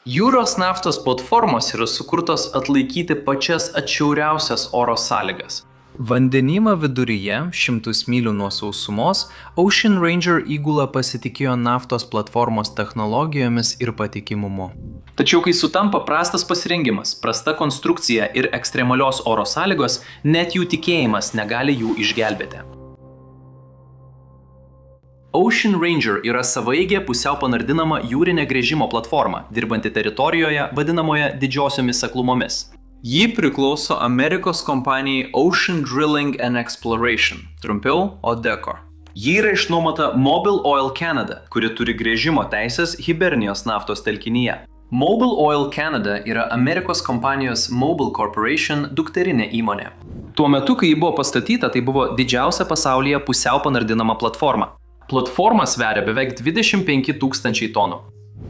Jūros naftos platformos yra sukurtos atlaikyti pačias atšiauriausias oro sąlygas. Vandenyno viduryje, 100 mylių nuo sausumos, Ocean Ranger įgula pasitikėjo naftos platformos technologijomis ir patikimumu. Tačiau kai sutampa prastas pasirengimas, prasta konstrukcija ir ekstremalios oro sąlygos, net jų tikėjimas negali jų išgelbėti. Ocean Ranger yra savaeigė pusiau panardinama jūrinė gręžimo platforma, dirbanti teritorijoje vadinamoje didžiosiomis seklumomis. Ji priklauso Amerikos kompanijai Ocean Drilling and Exploration, trumpiau ODECO. Ji yra išnuomota Mobil Oil Canada, kuri turi gręžimo teisės Hibernijos naftos telkinyje. Mobil Oil Canada yra Amerikos kompanijos Mobil Corporation dukterinė įmonė. Tuo metu, kai ji buvo pastatyta, tai buvo didžiausia pasaulyje pusiau panardinama platforma. Platforma sveria beveik 25 000 tonų.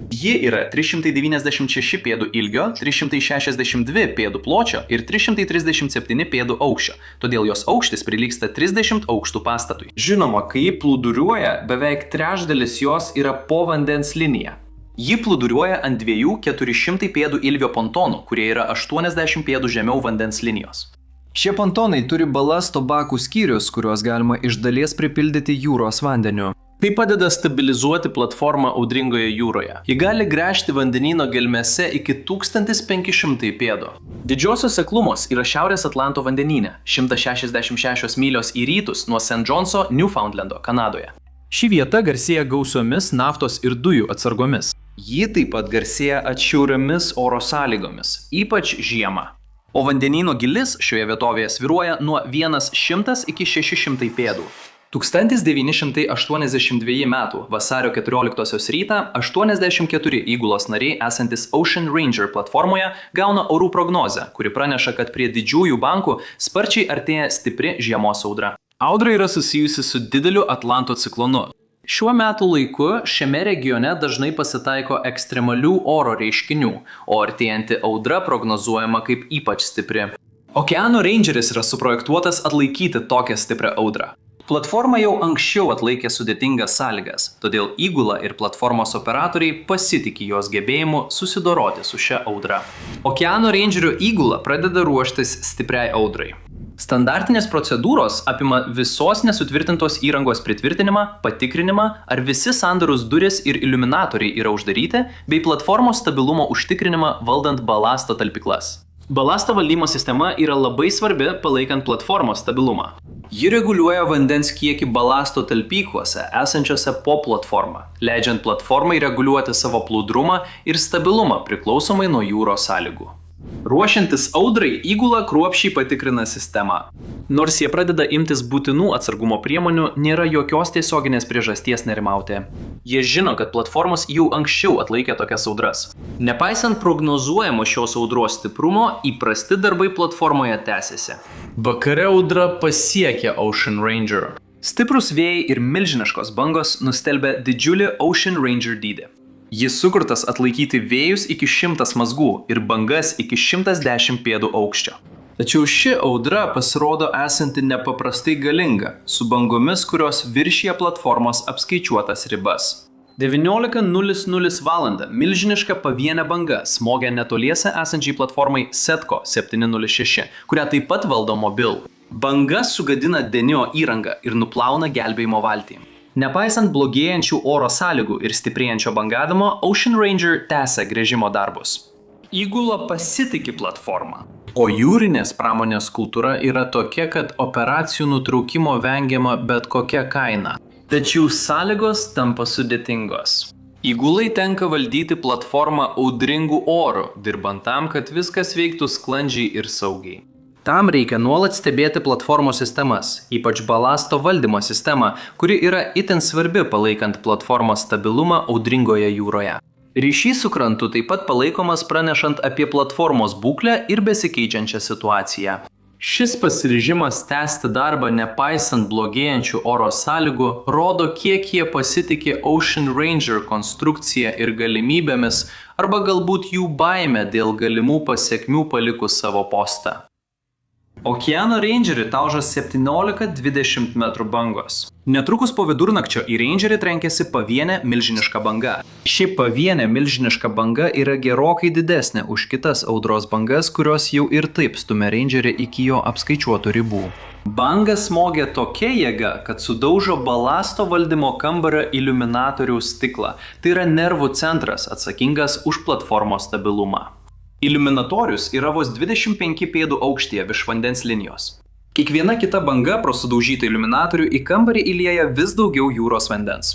Ji yra 396 pėdų ilgio, 362 pėdų pločio ir 337 pėdų aukščio, todėl jos aukštis prilygsta 30 aukštų pastatui. Žinoma, kai ji plūduriuoja, beveik trečdalis jos yra po vandens linija. Ji plūduriuoja ant 2-400 pėdų ilgio pontonų, kurie yra 80 pėdų žemiau vandens linijos. Šie pontonai turi balasto bakų skyrius, kuriuos galima iš dalies pripildyti jūros vandeniu. Tai padeda stabilizuoti platformą audringoje jūroje. Ji gali gręžti vandenyno gelmėse iki 1500 pėdų. Didžiosios seklumos yra Šiaurės Atlanto vandenyne, 166 mylios į rytus nuo St. Johnso, Newfoundlando, Kanadoje. Ši vieta garsėja gausiomis naftos ir dujų atsargomis. Ji taip pat garsėja atšiauriomis oro sąlygomis, ypač žiemą. O vandenyno gilis šioje vietovėje svyruoja nuo 100 iki 600 pėdų. 1982 metų vasario 14 rytą 84 įgulos nariai esantis Ocean Ranger platformoje gauna orų prognozę, kuri praneša, kad prie didžiųjų bankų sparčiai artėja stipri žiemos audra. Audra yra susijusi su dideliu Atlanto ciklonu. Šiuo metų laiku šiame regione dažnai pasitaiko ekstremalių oro reiškinių, o artėjanti audra prognozuojama kaip ypač stipri. Okeano Rangeris yra suprojektuotas atlaikyti tokią stiprią audrą. Platforma jau anksčiau atlaikė sudėtingas sąlygas, todėl įgula ir platformos operatoriai pasitiki jos gebėjimu susidoroti su šia audra. Okeano Rangerio įgula pradeda ruoštis stipriai audrai. Standartinės procedūros apima visos nesutvirtintos įrangos pritvirtinimą, patikrinimą, ar visi sandarūs durys ir iliuminatoriai yra uždaryti, bei platformos stabilumo užtikrinimą valdant balasto talpyklas. Balasto valdymo sistema yra labai svarbi palaikant platformos stabilumą. Ji reguliuoja vandens kiekį balasto talpyklose esančiose po platformą, leidžiant platformai reguliuoti savo plūdrumą ir stabilumą priklausomai nuo jūros sąlygų. Ruošiantis audrai, įgula kruopščiai patikrina sistemą. Nors jie pradeda imtis būtinų atsargumo priemonių, nėra jokios tiesioginės priežasties nerimauti. Jie žino, kad platformos jau anksčiau atlaikė tokias audras. Nepaisant prognozuojamo šios audros stiprumo, įprasti darbai platformoje tęsiasi. Vakare audra pasiekė Ocean Ranger. Stiprus vėjai ir milžiniškos bangos nustelbė didžiulį Ocean Ranger dydį. Jis sukurtas atlaikyti vėjus iki 100 mazgų ir bangas iki 110 pėdų aukščio. Tačiau ši audra pasirodo esanti nepaprastai galinga, su bangomis, kurios viršija platformos apskaičiuotas ribas. 19:00 val. Milžiniška pavienė banga smogė netoliese esančiai platformai Setco 706, kurią taip pat valdo Mobil. Banga sugadina denio įrangą ir nuplauna gelbėjimo valtį. Nepaisant blogėjančių oro sąlygų ir stiprėjančio bangavimo, Ocean Ranger tęsia gręžimo darbus. Įgula pasitiki platformą. O jūrinės pramonės kultūra yra tokia, kad operacijų nutraukimo vengiama bet kokia kaina. Tačiau sąlygos tampa sudėtingos. Įgulai tenka valdyti platformą audringų orų, dirbant tam, kad viskas veiktų sklandžiai ir saugiai. Tam reikia nuolat stebėti platformos sistemas, ypač balasto valdymo sistemą, kuri yra itin svarbi palaikant platformos stabilumą audringoje jūroje. Ryšys su krantu taip pat palaikomas pranešant apie platformos būklę ir besikeičiančią situaciją. Šis pasiryžimas tęsti darbą nepaisant blogėjančių oro sąlygų rodo, kiek jie pasitikė Ocean Ranger konstrukcija ir galimybėmis, arba galbūt jų baimė dėl galimų pasekmių palikus savo postą. Okeano Rangerį taužo 17-20 metrų bangos. Netrukus po vidurnakčio į Rangerį trenkėsi pavienė milžiniška banga. Ši pavienė milžiniška banga yra gerokai didesnė už kitas audros bangas, kurios jau ir taip stumia Rangerį iki jo apskaičiuotų ribų. Banga smogė tokia jėga, kad sudaužo balasto valdymo kambario iliuminatoriaus stiklą. Tai yra nervų centras atsakingas už platformos stabilumą. Iliuminatorius yra vos 25 pėdų aukštyje virš vandens linijos. Kiekviena kita banga pro sudaužytą iliuminatorių į kambarį įlieja vis daugiau jūros vandens.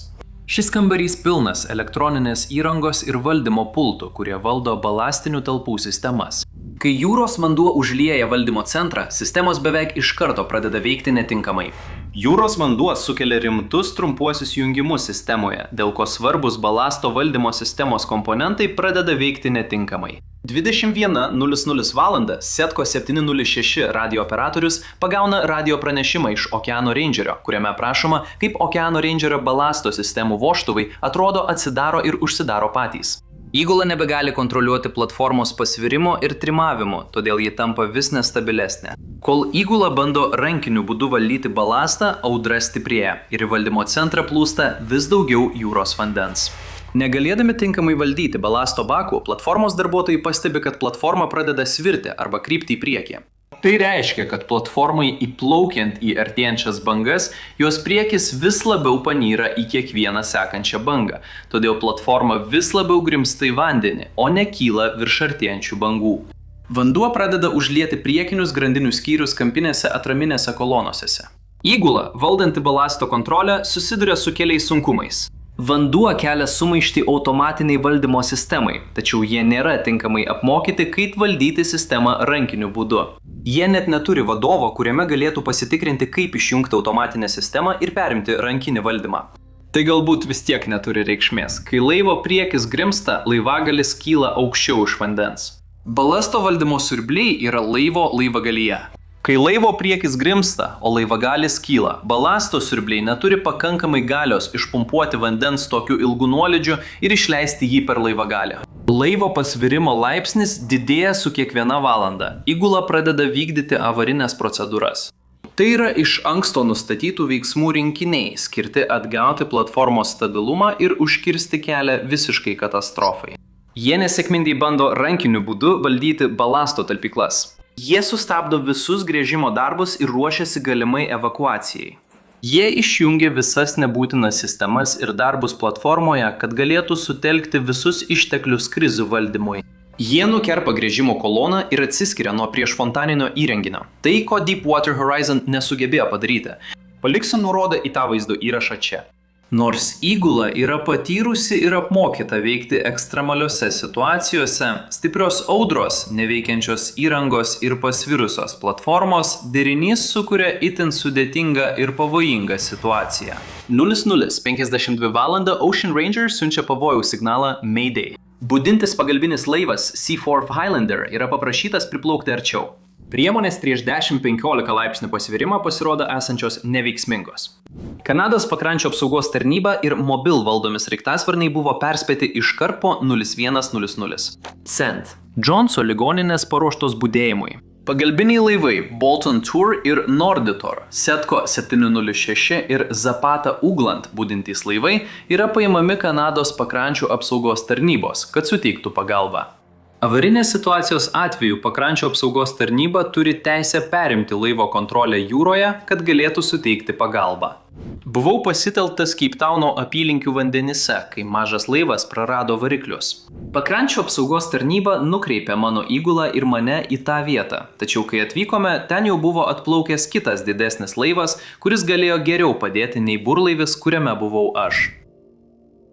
Šis kambarys pilnas elektroninės įrangos ir valdymo pultų, kurie valdo balastinių talpų sistemas. Kai jūros vanduo užlieja valdymo centrą, sistemos beveik iš karto pradeda veikti netinkamai. Jūros vanduo sukelia rimtus trumpuosius jungimus sistemoje, dėl ko svarbus balasto valdymo sistemos komponentai pradeda veikti netinkamai. 21:00 val. Setco 706 radio operatorius pagauna radio pranešimą iš Okeano Rangerio, kuriame aprašoma, kaip Okeano Rangerio balasto sistemų vožtuvai atrodo atsidaro ir užsidaro patys. Įgula nebegali kontroliuoti platformos pasvirimo ir trimavimo, todėl ji tampa vis nestabilesnė. Kol įgula bando rankiniu būdu valdyti balastą, audra stiprėja ir į valdymo centrą plūsta vis daugiau jūros vandens. Negalėdami tinkamai valdyti balasto bakų, platformos darbuotojai pastebi, kad platforma pradeda svirti arba krypti į priekį. Tai reiškia, kad platformai įplaukiant į artėjančias bangas, jos priekis vis labiau panyra į kiekvieną sekančią bangą, todėl platforma vis labiau grimzta į vandenį, o ne kyla virš artėjančių bangų. Vanduo pradeda užlieti priekinius grandinių skyrius kampinėse atraminėse kolonose. Įgula, valdanti balasto kontrolę, susiduria su keliais sunkumais. Vanduo kelia sumaištį automatiniai valdymo sistemai, tačiau jie nėra tinkamai apmokyti, kaip valdyti sistemą rankiniu būdu. Jie net neturi vadovo, kuriame galėtų pasitikrinti, kaip išjungti automatinę sistemą ir perimti rankinį valdymą. Tai galbūt vis tiek neturi reikšmės. Kai laivo priekis grimsta, laivagalis kyla aukščiau iš vandens. Balasto valdymo siurbliai yra laivo laivagalyje. Kai laivo priekis grimsta, o laivagalis kyla, balasto siurbliai neturi pakankamai galios išpumpuoti vandens tokiu ilgu nuolydžiu ir išleisti jį per laivagalį. Laivo pasvirimo laipsnis didėja su kiekviena valanda. Įgula pradeda vykdyti avarinės procedūras. Tai yra iš anksto nustatytų veiksmų rinkiniai, skirti atgauti platformos stabilumą ir užkirsti kelią visiškai katastrofai. Jie nesėkmingai bando rankiniu būdu valdyti balasto talpyklas. Jie sustabdo visus gręžimo darbus ir ruošiasi galimai evakuacijai. Jie išjungia visas nebūtinas sistemas ir darbus platformoje, kad galėtų sutelkti visus išteklius krizių valdymui. Jie nukerpa gręžimo koloną ir atsiskiria nuo priešfontaninio įrenginio. Tai, ko Deepwater Horizon nesugebėjo padaryti. Paliksiu nuorodą į tą vaizdo įrašą čia. Nors įgula yra patyrusi ir apmokyta veikti ekstremaliose situacijose, stiprios audros, neveikiančios įrangos ir pasvirusios platformos derinys sukuria itin sudėtingą ir pavojingą situaciją. 00:52 val. Ocean Ranger siunčia pavojaus signalą Mayday. Budintis pagalbinis laivas Seaforth Highlander yra paprašytas priplaukti arčiau. Priemonės prieš 10-15 laipsnių pasvirimą pasirodo esančios neveiksmingos. Kanados pakrančio apsaugos tarnyba ir Mobil valdomi sraigtasparniai buvo perspėti iškart po 01:00. Cent. Džonso ligoninės paruoštos budėjimui. Pagalbiniai laivai Bolton Tour ir Norditor, Setco 706 ir Zapata Ugland budintys laivai yra paimami Kanados pakrančių apsaugos tarnybos, kad suteiktų pagalbą. Avarinės situacijos atveju pakrančio apsaugos tarnyba turi teisę perimti laivo kontrolę jūroje, kad galėtų suteikti pagalbą. Buvau pasitelktas Keiptauno apylinkių vandenyse, kai mažas laivas prarado variklius. Pakrančio apsaugos tarnyba nukreipė mano įgulą ir mane į tą vietą, tačiau kai atvykome, ten jau buvo atplaukęs kitas didesnis laivas, kuris galėjo geriau padėti nei burlaivis, kuriame buvau aš.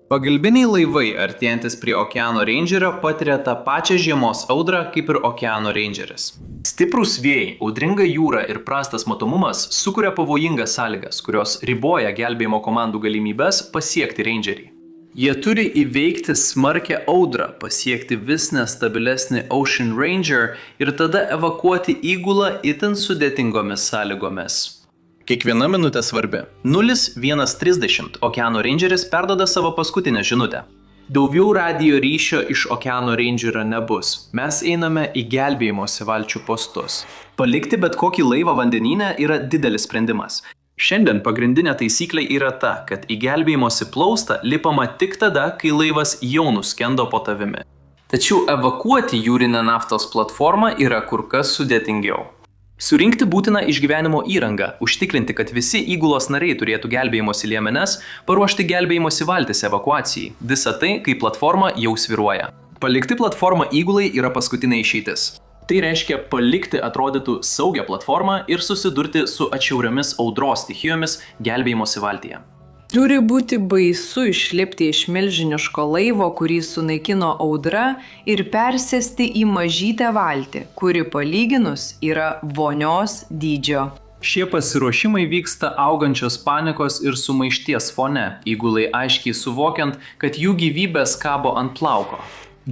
Pagalbiniai laivai, artėjantis prie Okeano Rangerio, patiria tą pačią žiemos audrą kaip ir Okeano Rangeris. Stiprūs vėjai, audringa jūra ir prastas matomumas sukuria pavojingas sąlygas, kurios riboja gelbėjimo komandų galimybės pasiekti Rangerį. Jie turi įveikti smarkią audrą, pasiekti vis nestabilesnį Ocean Ranger ir tada evakuoti įgulą itin sudėtingomis sąlygomis. Kiekviena minutė svarbi. 01:30 Okeano Rangeris perduoda savo paskutinę žinutę. Daugiau radijo ryšio iš Okeano Rangerio nebus. Mes einame į gelbėjimosi valčių postus. Palikti bet kokį laivą vandenyne yra didelis sprendimas. Šiandien pagrindinė taisyklė yra ta, kad į gelbėjimosi plaustą lipama tik tada, kai laivas jau nuskendo po tavimi. Tačiau evakuoti jūrinę naftos platformą yra kur kas sudėtingiau. Surinkti būtiną išgyvenimo įrangą, užtikrinti, kad visi įgulos nariai turėtų gelbėjimosi liemenes, paruošti gelbėjimosi valtis evakuacijai. Visa tai, kai platforma jau svyruoja. Palikti platformą įgulai yra paskutinė išeitis. Tai reiškia palikti atrodytų saugią platformą ir susidurti su atšiauriomis audros stichijomis gelbėjimosi valtyje. Turi būti baisu išlipti iš milžiniško laivo, kurį sunaikino audra, ir persėsti į mažytę valtį, kuri palyginus yra vonios dydžio. Šie pasiruošimai vyksta augančios panikos ir sumaišties fone, įgulai aiškiai suvokiant, kad jų gyvybės kabo ant plauko.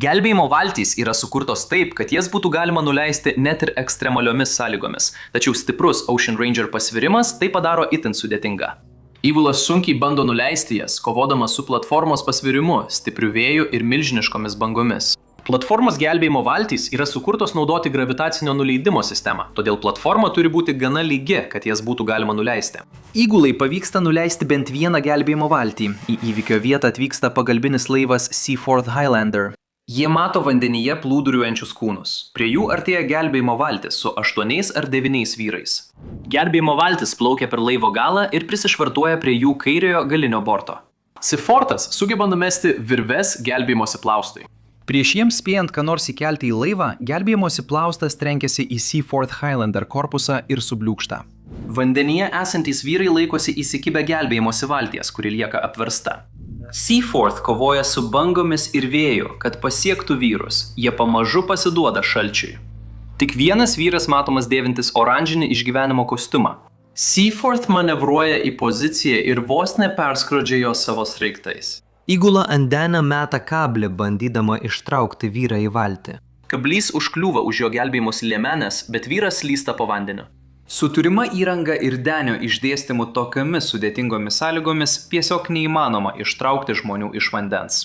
Gelbėjimo valtys yra sukurtos taip, kad jas būtų galima nuleisti net ir ekstremaliomis sąlygomis, tačiau stiprus Ocean Ranger pasvirimas tai padaro itin sudėtinga. Įgulas sunkiai bando nuleisti jas, kovodamas su platformos pasvirimu, stipriu vėju ir milžiniškomis bangomis. Platformos gelbėjimo valtys yra sukurtos naudoti gravitacinio nuleidimo sistemą, todėl platforma turi būti gana lygi, kad jas būtų galima nuleisti. Įgulai pavyksta nuleisti bent vieną gelbėjimo valtį. Į įvykio vietą atvyksta pagalbinis laivas Seaforth Highlander. Jie mato vandenyje plūduriuojančius kūnus. Prie jų artėja gelbėjimo valtis su 8 ar 9 vyrais. Gelbėjimo valtis plaukia per laivo galą ir prisišvartuoja prie jų kairiojo galinio borto. Seaforthas sugeba numesti virves gelbėjimosi plaustui. Prieš jiems spėjant ką nors įkelti į laivą, gelbėjimosi plaustas trenkėsi į Seaforth Highlander korpusą ir subliūkšta. Vandenyje esantys vyrai laikosi įsikibę gelbėjimosi valties, kuri lieka apversta. Seaforth kovoja su bangomis ir vėju, kad pasiektų vyrus. Jie pamažu pasiduoda šalčiui. Tik vienas vyras matomas dėvintis oranžinį išgyvenimo kostiumą. Seaforth manevruoja į poziciją ir vos neperskrodžia jo savo sraigtais. Įgula ant denio meta kablį, bandydama ištraukti vyrą į valtį. Kablys užkliūva už jo gelbėjimosi liemenės, bet vyras slysta po vandeniu. Su turima įranga ir denio išdėstymu tokiamis sudėtingomis sąlygomis tiesiog neįmanoma ištraukti žmonių iš vandens.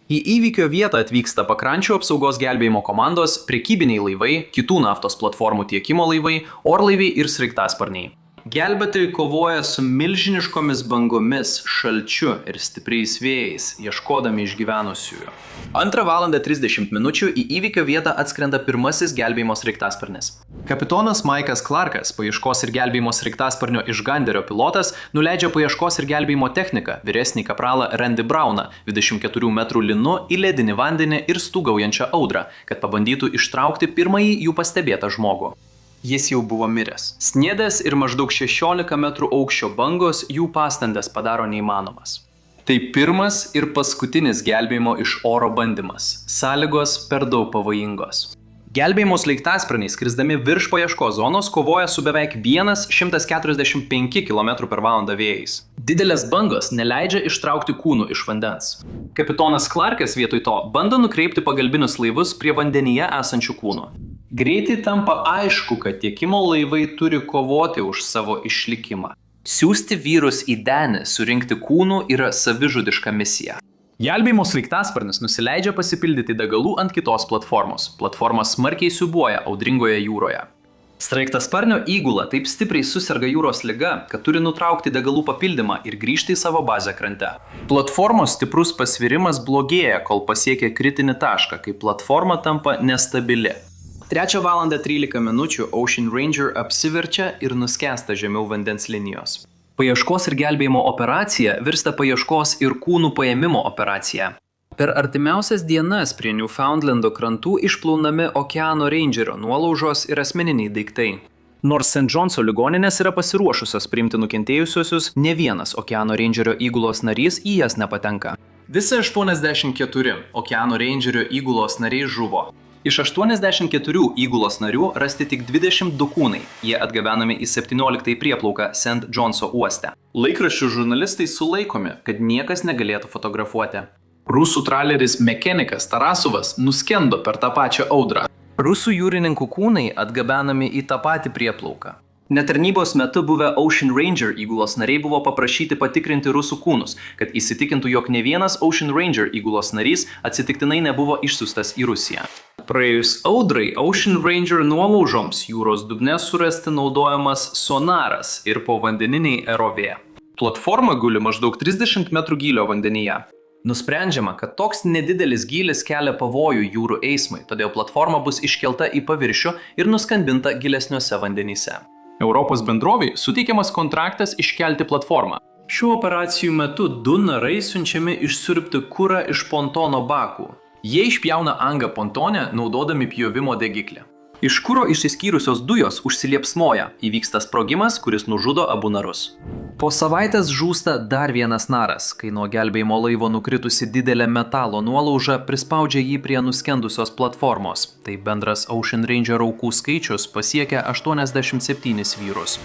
Į įvykio vietą atvyksta pakrančių apsaugos gelbėjimo komandos, prekybiniai laivai, kitų naftos platformų tiekimo laivai, orlaiviai ir sraigtasparniai. Gelbėtojai kovoja su milžiniškomis bangomis, šalčiu ir stipriais vėjais, ieškodami išgyvenusiųjų. 2:30 į įvykio vietą atskrenda pirmasis gelbėjimo sraigtasparnis. Kapitonas Maikas Clarkas, paieškos ir gelbėjimo sraigtasparnio Išganderio pilotas, nuleidžia paieškos ir gelbėjimo techniką, vyresnį kapralą Randy Browną, 24 metrų linu į ledinį vandenį ir stūgaujančią audrą, kad pabandytų ištraukti pirmąjį jų pastebėtą žmogų. Jis jau buvo miręs. Sniedas ir maždaug 16 metrų aukščio bangos jų pastangas padaro neįmanomas. Tai pirmas ir paskutinis gelbėjimo iš oro bandymas. Sąlygos per daug pavojingos. Gelbėjimo sraigtasparniai skrisdami virš paieškos zonos kovoja su beveik 145 km/h vėjais. Didelės bangos neleidžia ištraukti kūnų iš vandens. Kapitonas Clarkas vietoj to bando nukreipti pagalbinius laivus prie vandenyje esančių kūnų. Greitai tampa aišku, kad tiekimo laivai turi kovoti už savo išlikimą. Siųsti vyrus į denį surinkti kūnų yra savižudiška misija. Gelbėjimo sraigtasparnis nusileidžia pasipildyti degalų ant kitos platformos. Platforma smarkiai siūbuoja audringoje jūroje. Sraigtasparnio įgula taip stipriai suserga jūros liga, kad turi nutraukti degalų papildymą ir grįžti į savo bazę krante. Platformos stiprus pasvirimas blogėja, kol pasiekia kritinį tašką, kai platforma tampa nestabili. 3:13 Ocean Ranger apsiverčia ir nuskęsta žemiau vandens linijos. Paieškos ir gelbėjimo operacija virsta paieškos ir kūnų paėmimo operacija. Per artimiausias dienas prie Newfoundlando krantų išplaunami Okeano Rangerio nuolaužos ir asmeniniai daiktai. Nors St. Johnso ligoninės yra pasiruošusios priimti nukentėjusiosius, ne vienas Okeano Rangerio įgulos narys į jas nepatenka. Visi 84 Okeano Rangerio įgulos nariai žuvo. Iš 84 įgulos narių rasti tik 22 kūnai. Jie atgabenami į 17 prieplauką St. Johnso uoste. Laikraščių žurnalistai sulaikomi, kad niekas negalėtų fotografuoti. Rusų traleris mechanikas Tarasovas nuskendo per tą pačią audrą. Rusų jūrininkų kūnai atgabenami į tą patį prieplauką. Netarnybos metu buvę Ocean Ranger įgulos nariai buvo paprašyti patikrinti rusų kūnus, kad įsitikintų, jog ne vienas Ocean Ranger įgulos narys atsitiktinai nebuvo išsiųstas į Rusiją. Praėjus audrai, Ocean Ranger nuolaužoms jūros dugne surasti naudojamas sonaras ir povandeniniai ROV. Platforma guli maždaug 30 metrų gylio vandenyje. Nusprendžiama, kad toks nedidelis gylis kelia pavojų jūrų eismui, todėl platforma bus iškelta į paviršių ir nuskandinta gilesniuose vandenyse. Europos bendroviai suteikiamas kontraktas iškelti platformą. Šių operacijų metu 2 narai siunčiami išsiurbti kurą iš pontono bakų. Jie išpjauna angą pontone, naudodami pjovimo degiklį. Iš kuro išsiskyrusios dujos užsiliepsnoja, įvyksta sprogimas, kuris nužudo abu narus. Po savaitės žūsta dar vienas naras, kai nuo gelbėjimo laivo nukritusi didelė metalo nuolauža prispaudžia jį prie nuskendusios platformos. Tai bendras Ocean Ranger aukų skaičius pasiekia 87 vyrus.